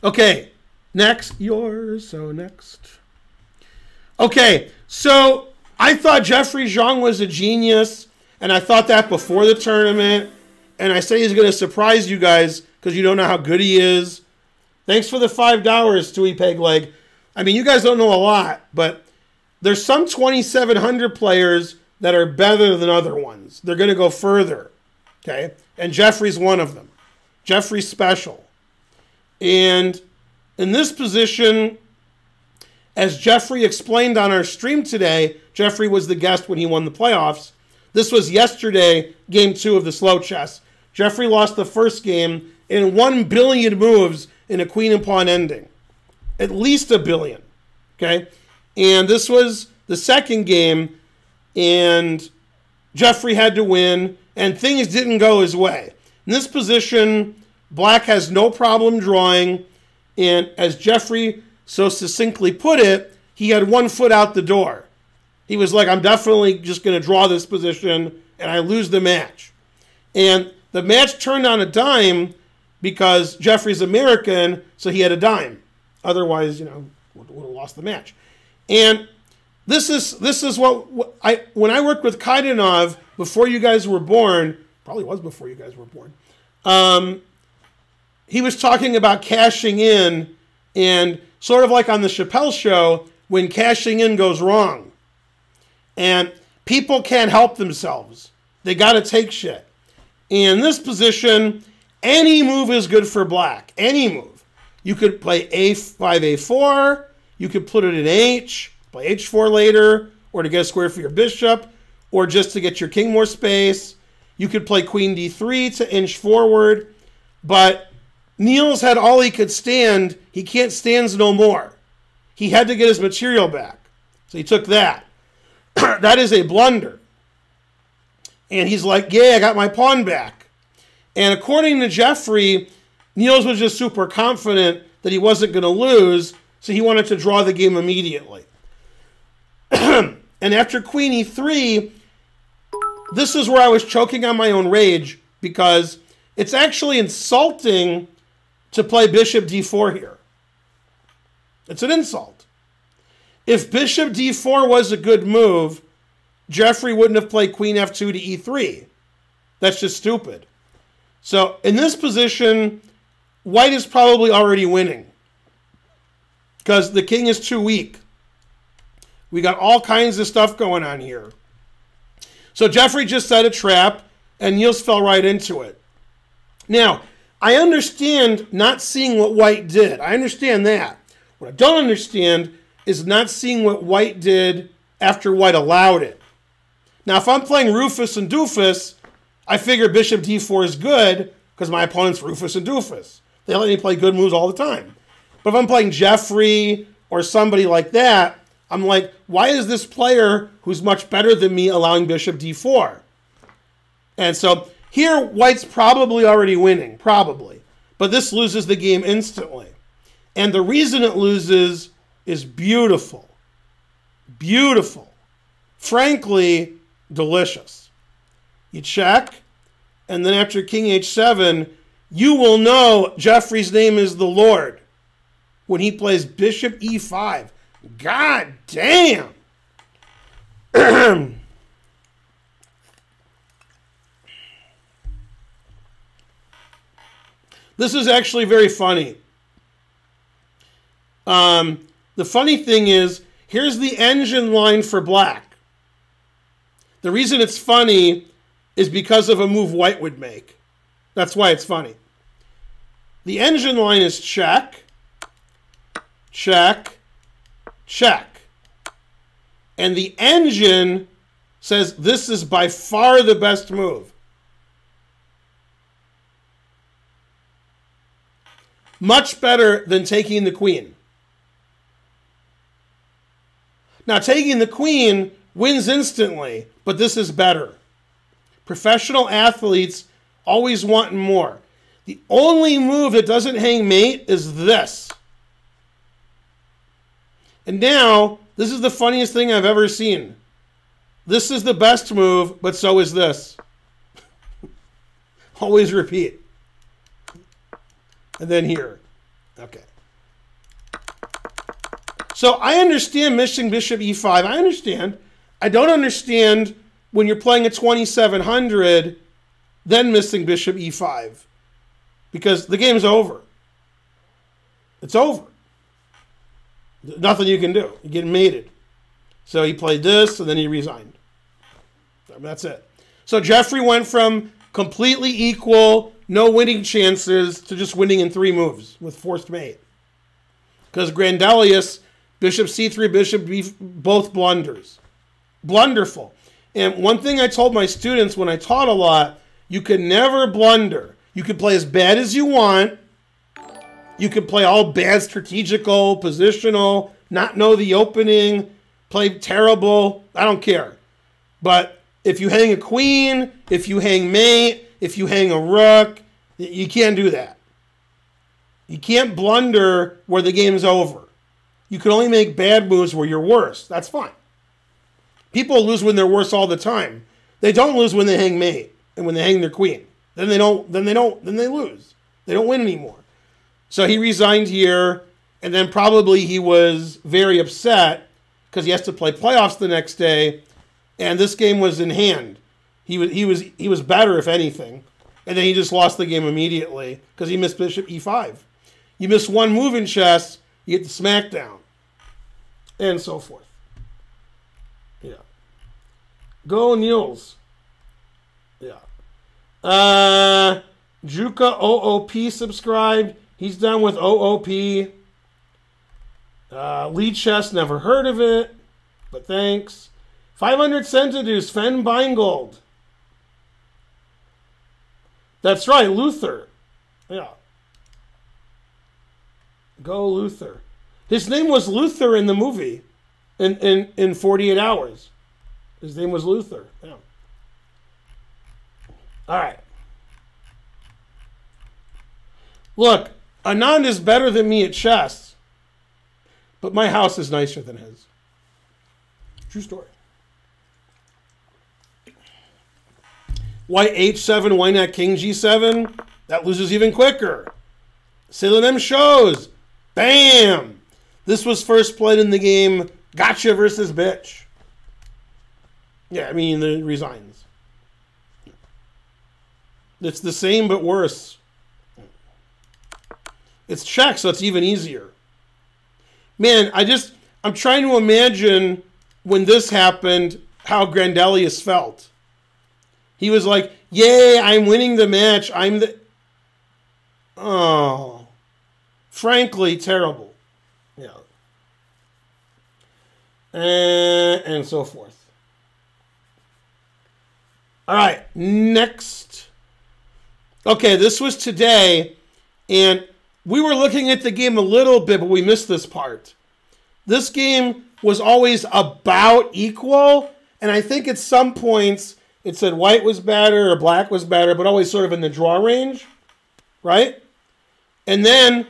Okay, next. Yours, so next. Okay, so I thought Jeffery Xiong was a genius, and I thought that before the tournament, and I say he's going to surprise you guys because you don't know how good he is. Thanks for the $5, Stewie Pegleg. I mean, you guys don't know a lot, but there's some 2,700 players that are better than other ones. They're going to go further, okay? And Jeffrey's one of them. Jeffrey's special. And in this position, as Jeffrey explained on our stream today, Jeffrey was the guest when he won the playoffs. This was yesterday, game 2 of the slow chess. Jeffrey lost the first game in 1 billion moves in a queen and pawn ending. At least 1 billion, okay? And this was the second game, and Jeffrey had to win, and things didn't go his way. In this position, Black has no problem drawing, and as Jeffrey so succinctly put it, he had 1 foot out the door. He was like, I'm definitely just going to draw this position, and I lose the match. And the match turned on a dime because Jeffrey's American, so he had a dime. Otherwise, would have lost the match. And this is what I when I worked with Kaidanov before you guys were born, probably was before you guys were born. He was talking about cashing in, and sort of like on the Chappelle Show, when cashing in goes wrong. And people can't help themselves. They got to take shit. And in this position, any move is good for Black. Any move. You could play A5, A4. You could put it in H, play H4 later, or to get a square for your bishop, or just to get your king more space. You could play Queen D3 to inch forward. But Nils had all he could stand. He can't stand no more. He had to get his material back. So he took that. That is a blunder. And he's like, yeah, I got my pawn back. And according to Jeffrey, Nils was just super confident that he wasn't going to lose, so he wanted to draw the game immediately. And after Queen E3, this is where I was choking on my own rage, because it's actually insulting to play Bishop D4 here. It's an insult. If Bishop D4 was a good move, Jeffrey wouldn't have played Queen F2 to E3. That's just stupid. So in this position, White is probably already winning because the king is too weak. We got all kinds of stuff going on here. So Jeffrey just set a trap, and Nils fell right into it. Now, I understand not seeing what White did. I understand that. What I don't understand is not seeing what White did after White allowed it. Now, if I'm playing Rufus and Doofus, I figure Bishop D4 is good because my opponent's Rufus and Doofus. They let me play good moves all the time. But if I'm playing Jeffrey or somebody like that, I'm like, why is this player who's much better than me allowing Bishop D4? And so here, White's probably already winning, probably. But this loses the game instantly. And the reason it loses is beautiful. Beautiful. Frankly, delicious. You check, and then after King H7, you will know Jeffrey's name is the Lord when he plays Bishop E5. God damn! This is actually very funny. The funny thing is, here's the engine line for Black. The reason it's funny is because of a move White would make. That's why it's funny. The engine line is check, check, check. And the engine says this is by far the best move. Much better than taking the queen. Now, taking the queen wins instantly, but this is better. Professional athletes always want more. The only move that doesn't hang mate is this. And now, this is the funniest thing I've ever seen. This is the best move, but so is this. Always repeat. And then here. Okay. So I understand missing bishop e5. I understand. I don't understand when you're playing a 2700, then missing bishop e5. Because the game's over. It's over. Nothing you can do. You get mated. So he played this, and then he resigned. That's it. So Jeffrey went from completely equal, no winning chances, to just winning in 3 moves with forced mate. Because Grandelius, bishop c3, bishop b, both blunders. Blunderful. And one thing I told my students when I taught a lot, you can never blunder. You can play as bad as you want. You can play all bad strategical, positional, not know the opening, play terrible. I don't care. But if you hang a queen, if you hang mate, if you hang a rook, you can't do that. You can't blunder where the game's over. You can only make bad moves where you're worse. That's fine. People lose when they're worse all the time. They don't lose when they hang mate and when they hang their queen. Then they lose. They don't win anymore. So he resigned here, and then probably he was very upset because he has to play playoffs the next day, and this game was in hand. He was better, if anything, and then he just lost the game immediately because he missed bishop e5. You miss one move in chess, you get the smackdown, and so forth. Yeah. Go Nils. Yeah. Juka OOP subscribed. He's done with OOP. Lead chess, never heard of it, but thanks. 500 centidues, Fen Beingold. That's right, Luther. Yeah. Go Luther. His name was Luther in the movie, in 48 Hours. His name was Luther. Yeah. All right. Look, Anand is better than me at chess, but my house is nicer than his. True story. White h7, why not king g7? That loses even quicker. Silonem shows. Bam! This was first played in the game Gotcha versus Bitch. Yeah, I mean, it resigns. It's the same but worse. It's check, so it's even easier. Man, I'm trying to imagine when this happened, how Grandelius felt. He was like, yay, I'm winning the match. Oh. Frankly, terrible. Yeah. And so forth. All right, next. Okay, this was today, and we were looking at the game a little bit, but we missed this part. This game was always about equal, and I think at some points it said white was better or black was better, but always sort of in the draw range, right? And then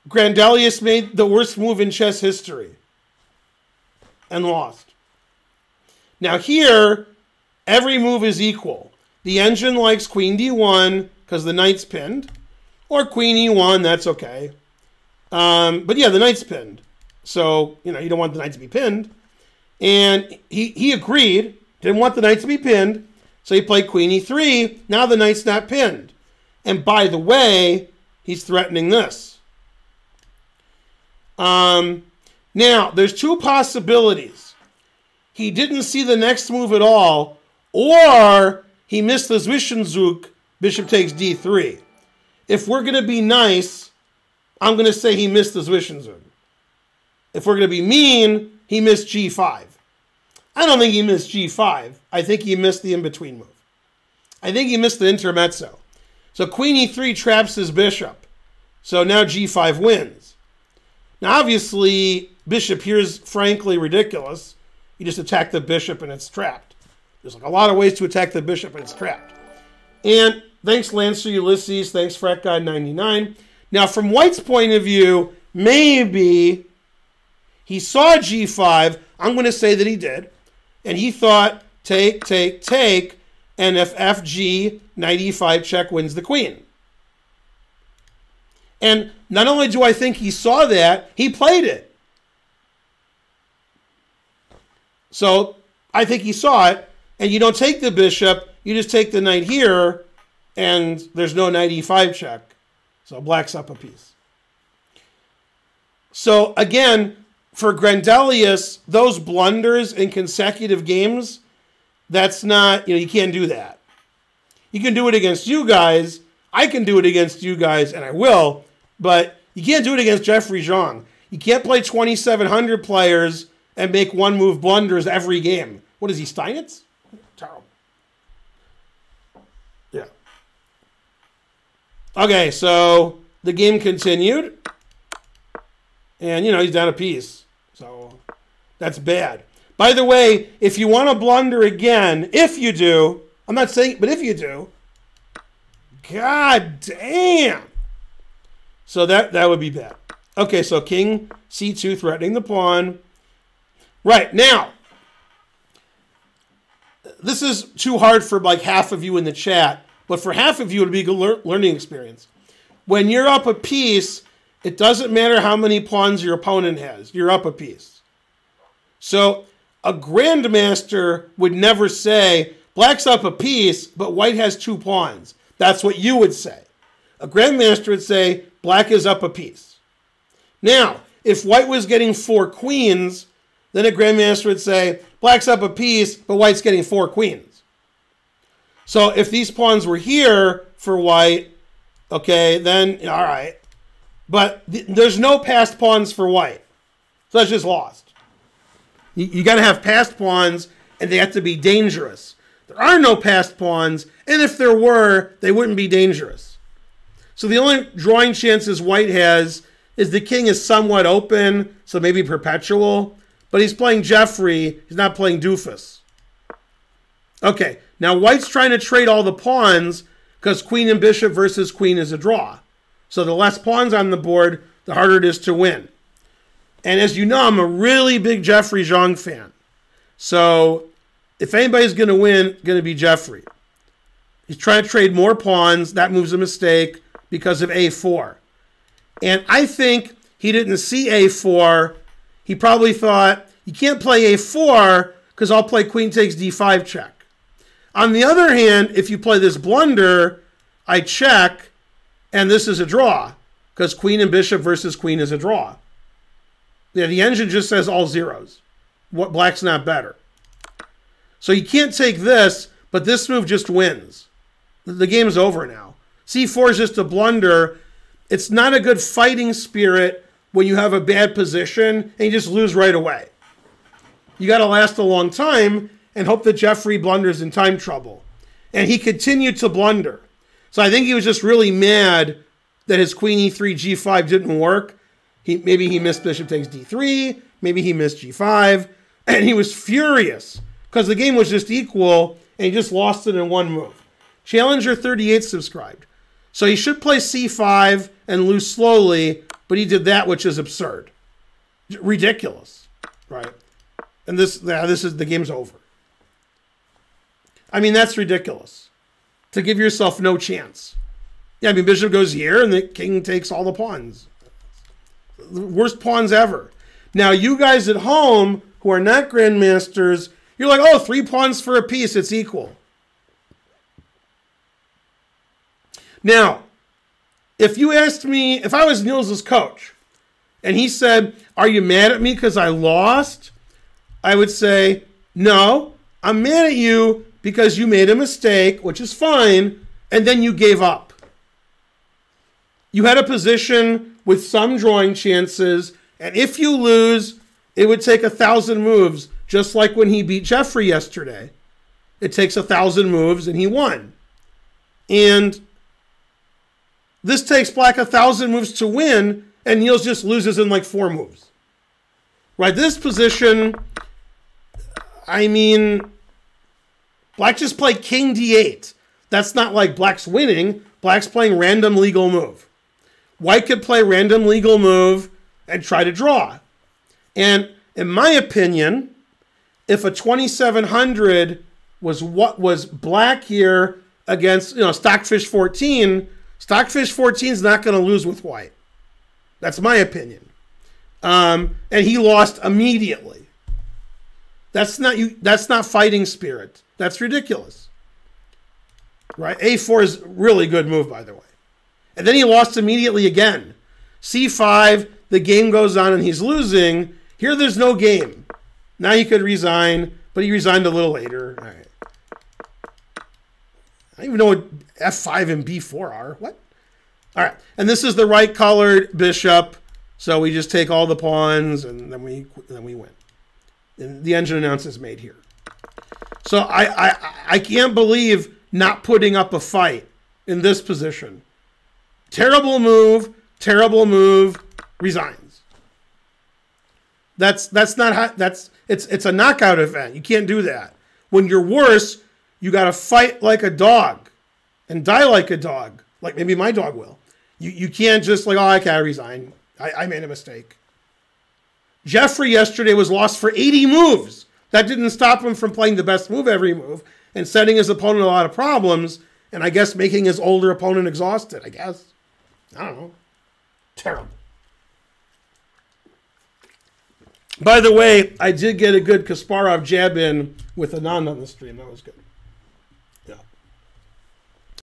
Grandelius made the worst move in chess history and lost. Now here, every move is equal. The engine likes queen d1 because the knight's pinned, or queen e1, that's okay. But yeah, the knight's pinned. So, you don't want the knight to be pinned. And he agreed, didn't want the knight to be pinned, so he played queen e3. Now the knight's not pinned. And by the way, he's threatening this. Now, there's two possibilities. He didn't see the next move at all, or he missed the Zwischenzug, bishop takes d3. If we're going to be nice, I'm going to say he missed the Zwischenzug. If we're going to be mean, he missed g5. I don't think he missed g5. I think he missed the in-between move. I think he missed the intermezzo. So queen e3 traps his bishop. So now g5 wins. Now obviously, bishop here is frankly ridiculous. You just attack the bishop and it's trapped. There's like a lot of ways to attack the bishop and it's trapped. And thanks Lancer Ulysses, thanks FratGuy99. Now from White's point of view, maybe he saw g5. I'm going to say that he did. And he thought, take, take, take, and if fg, knight e5 check wins the queen. And not only do I think he saw that, he played it. So I think he saw it, and you don't take the bishop, you just take the knight here, and there's no knight e5 check. So black's up a piece. So again, for Grandelius, those blunders in consecutive games, that's not, you can't do that. You can do it against you guys. I can do it against you guys, and I will, but you can't do it against Jeffery Xiong. You can't play 2,700 players and make one-move blunders every game. What is he, Steinitz? Terrible. Yeah. Okay, so the game continued. And, he's down a piece. So that's bad. By the way, if you want to blunder again, if you do, I'm not saying, but if you do, god damn. So that would be bad. Okay, so king c2 threatening the pawn. Right, now, this is too hard for like half of you in the chat, but for half of you, it would be a good learning experience. When you're up a piece, it doesn't matter how many pawns your opponent has. You're up a piece. So a grandmaster would never say, black's up a piece, but white has 2 pawns. That's what you would say. A grandmaster would say, black is up a piece. Now, if white was getting 4 queens, then a grandmaster would say, black's up a piece, but white's getting 4 queens. So if these pawns were here for white, okay, then, all right. But there's no passed pawns for white. So that's just lost. You got to have passed pawns, and they have to be dangerous. There are no passed pawns, and if there were, they wouldn't be dangerous. So the only drawing chances white has is the king is somewhat open, so maybe perpetual. But he's playing Jeffery. He's not playing Doofus. Okay, now white's trying to trade all the pawns because queen and bishop versus queen is a draw. So the less pawns on the board, the harder it is to win. And as you know, I'm a really big Jeffery Xiong fan. So if anybody's going to win, it's going to be Jeffery. He's trying to trade more pawns. That move's a mistake because of a4. And I think he didn't see a4. He probably thought, you can't play a4 because I'll play queen takes d5 check. On the other hand, if you play this blunder, I check, and this is a draw because queen and bishop versus queen is a draw. Yeah, the engine just says all zeros. What black's not better. So you can't take this, but this move just wins. The game's over now. c4 is just a blunder. It's not a good fighting spirit when you have a bad position and you just lose right away. You got to last a long time and hope that Jeffery blunders in time trouble. And he continued to blunder. So I think he was just really mad that his queen e3, g5 didn't work. Maybe he missed bishop takes d3. Maybe he missed g5. And he was furious because the game was just equal and he just lost it in one move. Challenger 38 subscribed. So he should play c5 and lose slowly, but he did that, which is absurd. Ridiculous, right? And this is, the game's over. I mean, that's ridiculous. To give yourself no chance. Yeah, I mean, bishop goes here and the king takes all the pawns. The worst pawns ever. Now, you guys at home who are not grandmasters, you're like, oh, 3 pawns for a piece, it's equal. Now, if you asked me, if I was Nils's coach, and he said, are you mad at me because I lost? I would say, no, I'm mad at you because you made a mistake, which is fine, and then you gave up. You had a position with some drawing chances, and if you lose, it would take 1,000 moves, just like when he beat Jeffery yesterday. It takes 1,000 moves, and he won. And this takes black 1,000 moves to win, and Nils just loses in like 4 moves. Right, this position, I mean, black just played king d8. That's not like black's winning. Black's playing random legal move. White could play random legal move and try to draw. And in my opinion, if a 2,700 was what was black here against, Stockfish 14, Stockfish 14 is not going to lose with white. That's my opinion. And he lost immediately. That's not fighting spirit. That's ridiculous. Right? A4 is a really good move, by the way. And then he lost immediately again. C5, the game goes on and he's losing. Here there's no game. Now he could resign, but he resigned a little later. All right. I don't even know what F5 and B4 are. What? All right. And this is the right colored bishop. So we just take all the pawns and then we win. And the engine announce is made here. So I can't believe not putting up a fight in this position. Terrible move, resigns. It's a knockout event. You can't do that. When you're worse, you got to fight like a dog and die like a dog, like maybe my dog will. You can't just like, oh, I can't resign. I made a mistake. Jeffery yesterday was lost for 80 moves. That didn't stop him from playing the best move every move and setting his opponent a lot of problems and I guess making his older opponent exhausted, I guess. I don't know. Terrible. By the way, I did get a good Kasparov jab in with Anand on the stream. That was good.